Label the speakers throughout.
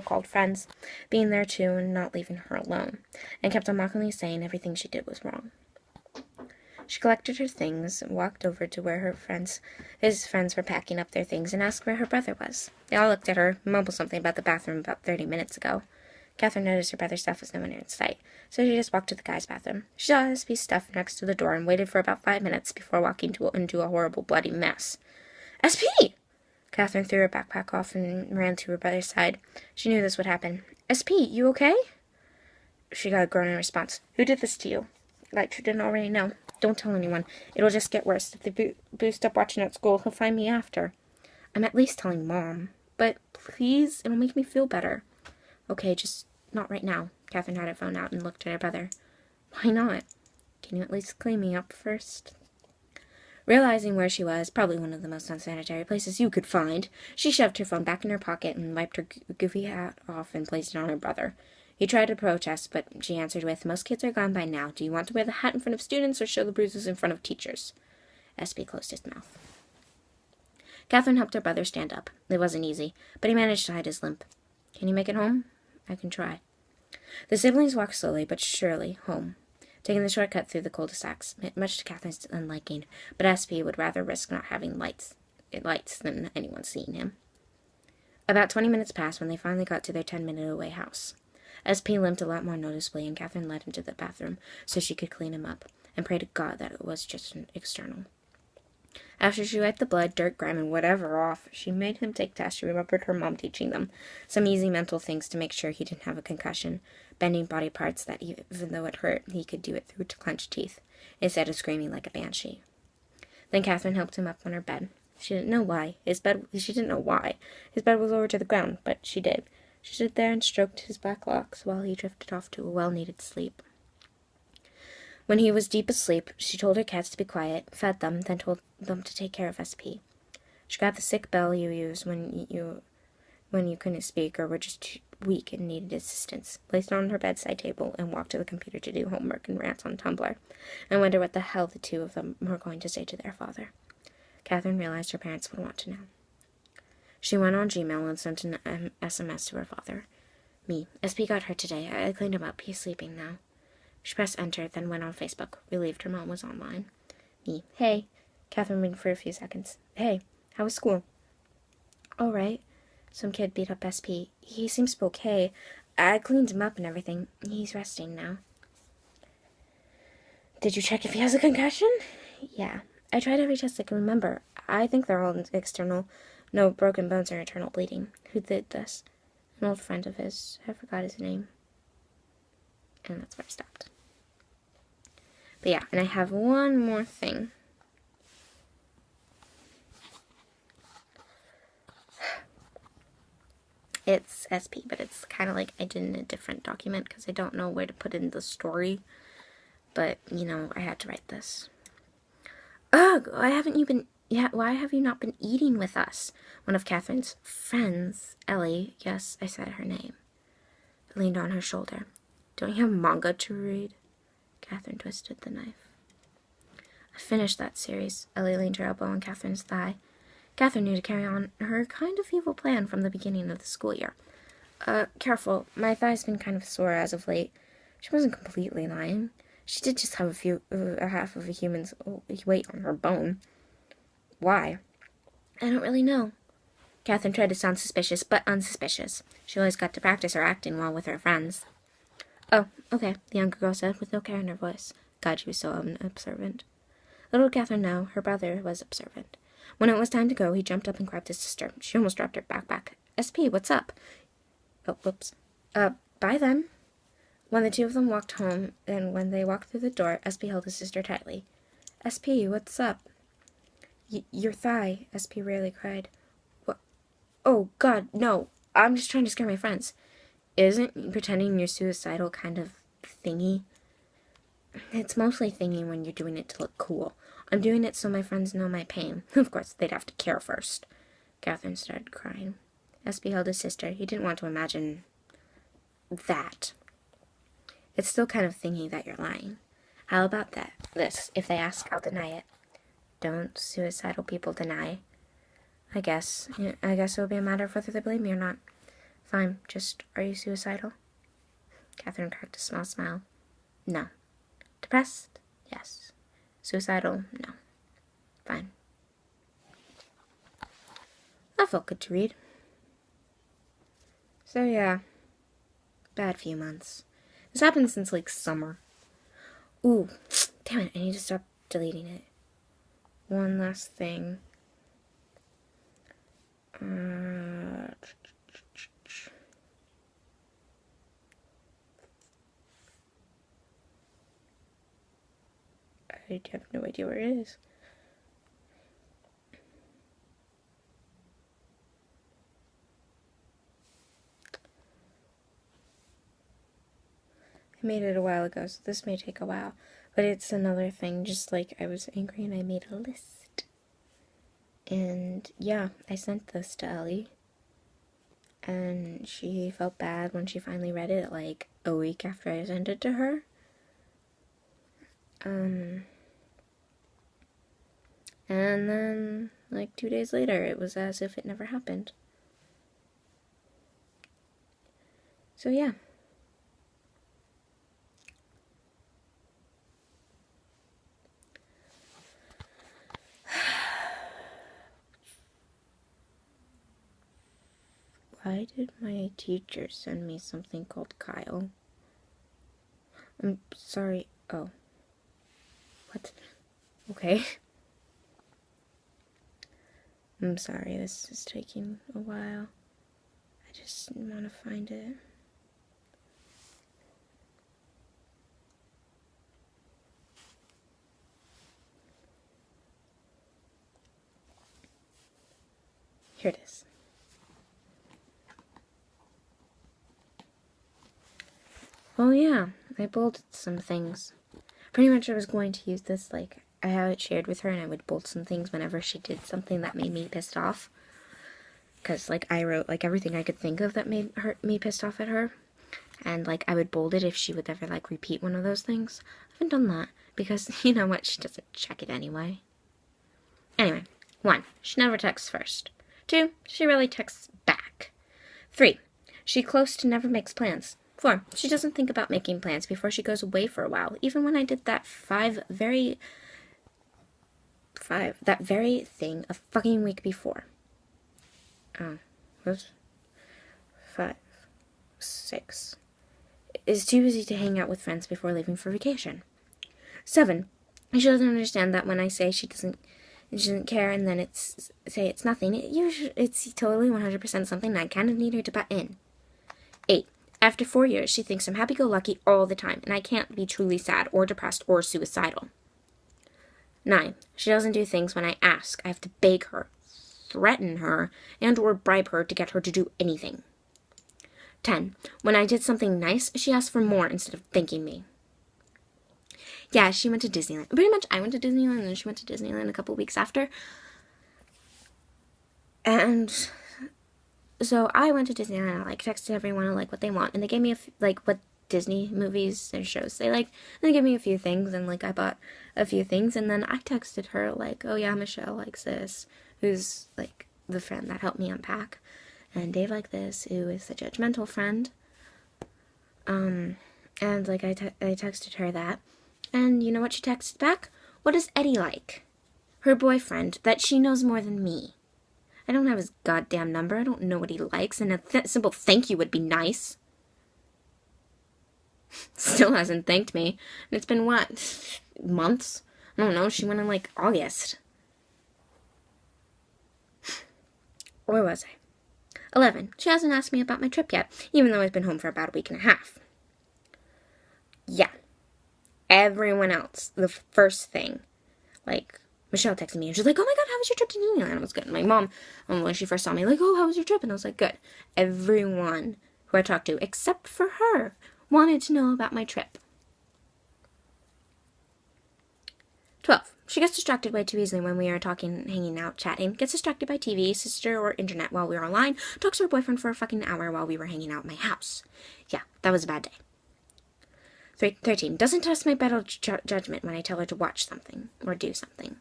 Speaker 1: called friends, being there too and not leaving her alone, and kept on mockingly saying everything she did was wrong. She collected her things and walked over to where his friends were packing up their things, and asked where her brother was. They all looked at her, mumbled something about the bathroom about 30 minutes ago. Catherine noticed her brother's stuff was nowhere in sight, so she just walked to the guy's bathroom. She saw SP's stuff next to the door and waited for about 5 minutes before walking into a horrible bloody mess. SP! Catherine threw her backpack off and ran to her brother's side. She knew this would happen. SP, you okay? She got a groan in response. Who did this to you? Like you didn't already know. Don't tell anyone. It'll just get worse. If they boost up watching at school, he'll find me after. I'm at least telling Mom. But please, it'll make me feel better. Okay, just not right now. Catherine had her phone out and looked at her brother. Why not? Can you at least clean me up first? Realizing where she was, probably one of the most unsanitary places you could find, she shoved her phone back in her pocket and wiped her goofy hat off and placed it on her brother. He tried to protest, but she answered with, Most kids are gone by now. Do you want to wear the hat in front of students or show the bruises in front of teachers? SP closed his mouth. Catherine helped her brother stand up. It wasn't easy, but he managed to hide his limp. Can you make it home? I can try. The siblings walked slowly but surely home, taking the shortcut through the cul-de-sacs, much to Catherine's unliking, but SP would rather risk not having lights than anyone seeing him. About 20 minutes passed when they finally got to their 10-minute-away house. SP limped a lot more noticeably, and Catherine led him to the bathroom so she could clean him up, and pray to God that it was just an external. After she wiped the blood, dirt, grime, and whatever off, she made him take tests she remembered her mom teaching them. Some easy mental things to make sure he didn't have a concussion, bending body parts that even though it hurt, he could do it through to clenched teeth, instead of screaming like a banshee. Then Catherine helped him up on her bed. She didn't know why. His bed was lower to the ground, but she did. She stood there and stroked his black locks while he drifted off to a well-needed sleep. When he was deep asleep, she told her cats to be quiet, fed them, then told them to take care of SP. She grabbed the sick bell you used when you couldn't speak or were just too weak and needed assistance, placed it on her bedside table, and walked to the computer to do homework and rant on Tumblr, and wonder what the hell the two of them were going to say to their father. Catherine realized her parents would want to know. She went on Gmail and sent an SMS to her father. Me. SP got hurt today. I cleaned him up. He's sleeping now. She pressed enter, then went on Facebook, relieved her mom was online. Me. Hey. Catherine winked for a few seconds. Hey, how was school? All right. Some kid beat up SP. He seems okay. I cleaned him up and everything. He's resting now. Did you check if he has a concussion? Yeah. I tried every test I can remember. I think they're all external. No broken bones or internal bleeding. Who did this? An old friend of his. I forgot his name. And that's where I stopped. But yeah, and I have one more thing. It's SP, but it's kind of like I did in a different document because I don't know where to put in the story. But, I had to write this. Ugh, why have you not been eating with us? One of Catherine's friends, Ellie, yes, I said her name, leaned on her shoulder. Don't you have manga to read? Catherine twisted the knife. I finished that series. Ellie leaned her elbow on Catherine's thigh. Catherine knew to carry on her kind of evil plan from the beginning of the school year. Careful. My thigh's been kind of sore as of late. She wasn't completely lying. She did just have half of a human's weight on her bone. Why? I don't really know. Catherine tried to sound suspicious, but unsuspicious. She always got to practice her acting well with her friends. Oh, okay, the younger girl said, with no care in her voice. God, she was so unobservant. Little Catherine knew her brother was observant. When it was time to go, he jumped up and grabbed his sister. She almost dropped her backpack. SP, what's up? Oh, whoops. Bye then. When the two of them walked home, and when they walked through the door, SP held his sister tightly. SP, what's up? Your thigh, SP rarely cried. What? Oh, God, no. I'm just trying to scare my friends. Isn't pretending you're suicidal kind of thingy? It's mostly thingy when you're doing it to look cool. I'm doing it so my friends know my pain. Of course, they'd have to care first. Catherine started crying. SP held his sister. He didn't want to imagine that. It's still kind of thingy that you're lying. How about this? If they ask, I'll deny it. Don't suicidal people deny? I guess it'll be a matter of whether they believe me or not. Fine, just, are you suicidal? Catherine cracked a small smile. No. Depressed? Yes. Suicidal? No. Fine. That felt good to read. So yeah, bad few months. This happened since, like, summer. Ooh, damn it, I need to stop deleting it. One last thing. I have no idea where it is. I made it a while ago, so this may take a while. But it's another thing, just like I was angry and I made a list. And yeah, I sent this to Ellie. And she felt bad when she finally read it, like a week after I sent it to her. And then, like 2 days later, it was as if it never happened. So yeah. Why did my teacher send me something called Kyle? I'm sorry. Oh. What? Okay. I'm sorry, this is taking a while. I just want to find it. Here it is. Oh yeah, I bolded some things. Pretty much I was going to use this, like, I have it shared with her and I would bold some things whenever she did something that made me pissed off. Because, like, I wrote, like, everything I could think of that made me pissed off at her. And, like, I would bold it if she would ever, like, repeat one of those things. I haven't done that because, you know what, she doesn't check it anyway. Anyway, 1, she never texts first. 2, she rarely texts back. 3, she close to never makes plans. 4, she doesn't think about making plans before she goes away for a while, even when I did that that very thing a fucking week before. Oh, whoops. 5, 6, is too busy to hang out with friends before leaving for vacation. 7, she doesn't understand that when I say she doesn't care and then it's nothing, it's totally 100% something I kind of need her to butt in. 8, after 4 years, she thinks I'm happy-go-lucky all the time, and I can't be truly sad or depressed or suicidal. 9, she doesn't do things when I ask. I have to beg her, threaten her, and or bribe her to get her to do anything. 10, when I did something nice, she asked for more instead of thanking me. Yeah, she went to Disneyland. Pretty much I went to Disneyland, and then she went to Disneyland a couple weeks after. And so I went to Disneyland, and I, like, texted everyone, like, what they want, and they gave me, what Disney movies and shows they like, and they gave me a few things, and, like, I bought a few things, and then I texted her, like, oh yeah, Michelle likes this, who's, like, the friend that helped me unpack, and Dave liked this, who is the judgmental friend, and, like, I texted her that, and you know what she texted back? What does Eddie like? Her boyfriend, that she knows more than me. I don't have his goddamn number. I don't know what he likes, and a simple thank you would be nice. Still hasn't thanked me. And it's been, what, months? I don't know. She went in, like, August. Where was I? 11. She hasn't asked me about my trip yet, even though I've been home for about a week and a half. Yeah. Everyone else, the first thing, like, Michelle texted me, and she's like, oh my god, how was your trip to Disneyland? It was good. My mom, when she first saw me, like, oh, how was your trip? And I was like, good. Everyone who I talked to, except for her, wanted to know about my trip. 12. She gets distracted way too easily when we are talking, hanging out, chatting. Gets distracted by TV, sister, or internet while we were online. Talks to her boyfriend for a fucking hour while we were hanging out at my house. Yeah, that was a bad day. 13. Doesn't trust my better judgment when I tell her to watch something or do something.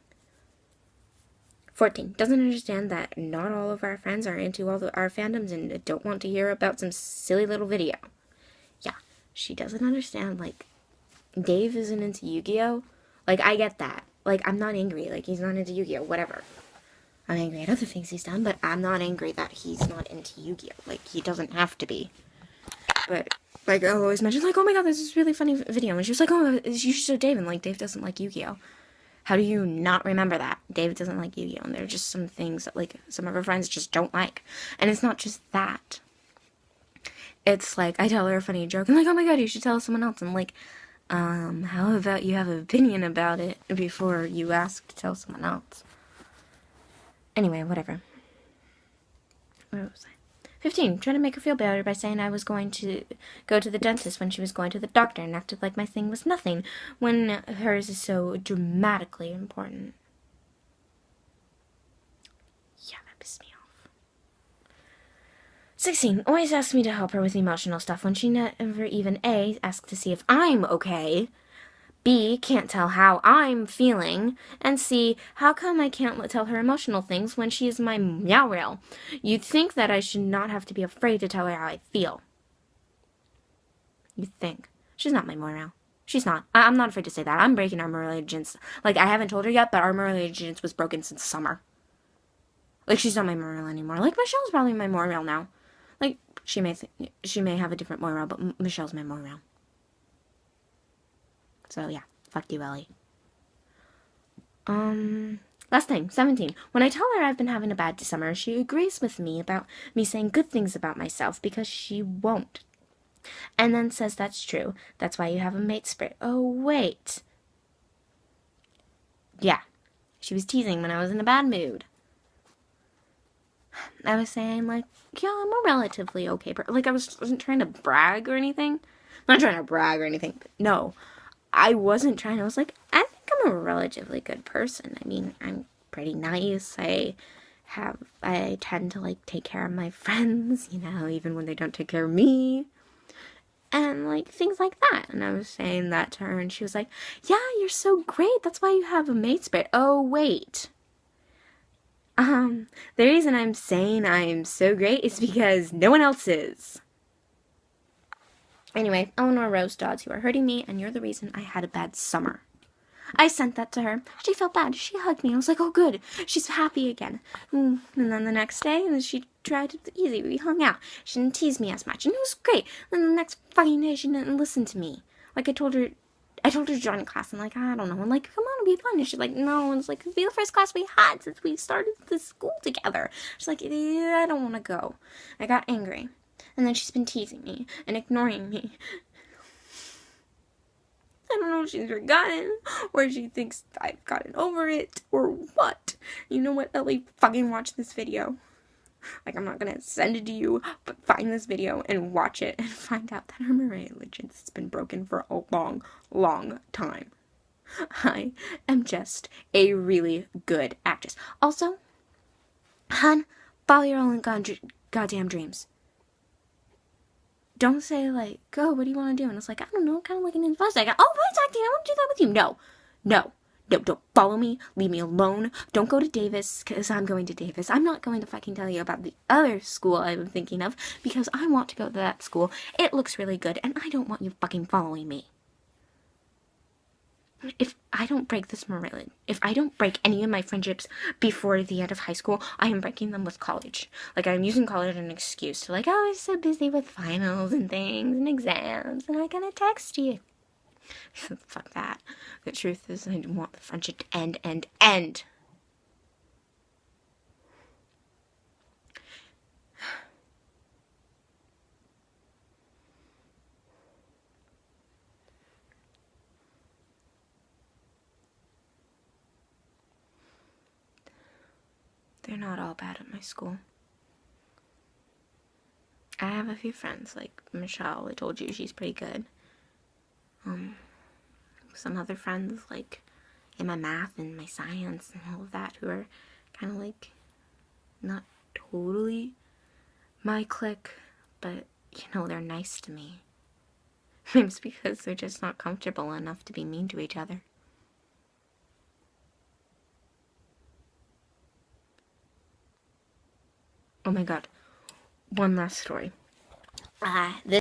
Speaker 1: 14. Doesn't understand that not all of our friends are into all our fandoms and don't want to hear about some silly little video. Yeah, she doesn't understand, like, Dave isn't into Yu-Gi-Oh! Like, I get that. Like, I'm not angry. Like, he's not into Yu-Gi-Oh! Whatever. I'm angry at other things he's done, but I'm not angry that he's not into Yu-Gi-Oh! Like, he doesn't have to be. But, like, I always mention, like, oh my god, this is a really funny video. And she was like, oh, you should show Dave. And, like, Dave doesn't like Yu-Gi-Oh! How do you not remember that? Dave doesn't like Yu-Gi-Oh! And there are just some things that, like, some of her friends just don't like. And it's not just that. It's like, I tell her a funny joke, and like, oh my god, you should tell someone else. I'm like, how about you have an opinion about it before you ask to tell someone else? Anyway, whatever. Where was I? 15. Trying to make her feel better by saying I was going to go to the dentist when she was going to the doctor and acted like my thing was nothing when hers is so dramatically important. Yeah, that pissed me off. 16. Always asks me to help her with emotional stuff when she never even A, asks to see if I'm okay, B, can't tell how I'm feeling, and C, how come I can't tell her emotional things when she is my meow rail? You'd think that I should not have to be afraid to tell her how I feel. You'd think. She's not my moral. She's not. I'm not afraid to say that. I'm breaking our moral allegiance. Like, I haven't told her yet, but our moral allegiance was broken since summer. Like, she's not my moral anymore. Like, Michelle's probably my moral now. Like, she may have a different moral, but Michelle's my moral. So, yeah. Fuck you, Ellie. Last thing, 17. When I tell her I've been having a bad summer, she agrees with me about me saying good things about myself because she won't. And then says that's true. That's why you have a mate spirit. Oh, wait. Yeah. She was teasing when I was in a bad mood. I was saying, like, yeah, I'm a relatively okay person. Like, I wasn't trying to brag or anything. I'm not trying to brag or anything. But no. I wasn't trying. I was like, I think I'm a relatively good person. I mean, I'm pretty nice. I tend to, like, take care of my friends, you know, even when they don't take care of me. And, like, things like that. And I was saying that to her, and she was like, yeah, you're so great. That's why you have a mate spirit. Oh, wait. The reason I'm saying I'm so great is because no one else is. Anyway, Eleanor Rose Dodds, you are hurting me, and you're the reason I had a bad summer. I sent that to her. She felt bad. She hugged me. I was like, oh, good. She's happy again. And then the next day, she tried it easy. We hung out. She didn't tease me as much, and it was great. And the next fucking day, she didn't listen to me. Like, I told her to join class, and, like, I don't know. And, like, come on, it'll be fun. And she's like, no. And it's like, it'll be the first class we had since we started this school together. She's like, yeah, I don't want to go. I got angry. And then she's been teasing me and ignoring me. I don't know if she's forgotten, or she thinks I've gotten over it, or what. You know what, Ellie? Fucking watch this video. Like, I'm not gonna send it to you, but find this video and watch it and find out that her moral allegiance has been broken for a long, long time. I am just a really good actress. Also, hun, follow your own goddamn dreams. Don't say, like, oh, what do you want to do? And it's like, I don't know, kind of like an advice. I got, oh, voice acting, I want to do that with you. No, don't follow me. Leave me alone. Don't go to Davis, because I'm going to Davis. I'm not going to fucking tell you about the other school I'm thinking of, because I want to go to that school. It looks really good, and I don't want you fucking following me. If I don't break this morality, if I don't break any of my friendships before the end of high school, I am breaking them with college. Like, I'm using college as an excuse to, like, oh, I was so busy with finals and things and exams, and I gotta text you. Fuck that. The truth is, I want the friendship to end. They're not all bad at my school. I have a few friends, like Michelle. I told you she's pretty good. Some other friends, like in my math and my science and all of that, who are kind of like not totally my clique, but you know, they're nice to me. Maybe it's because they're just not comfortable enough to be mean to each other. Oh my god. One last story. This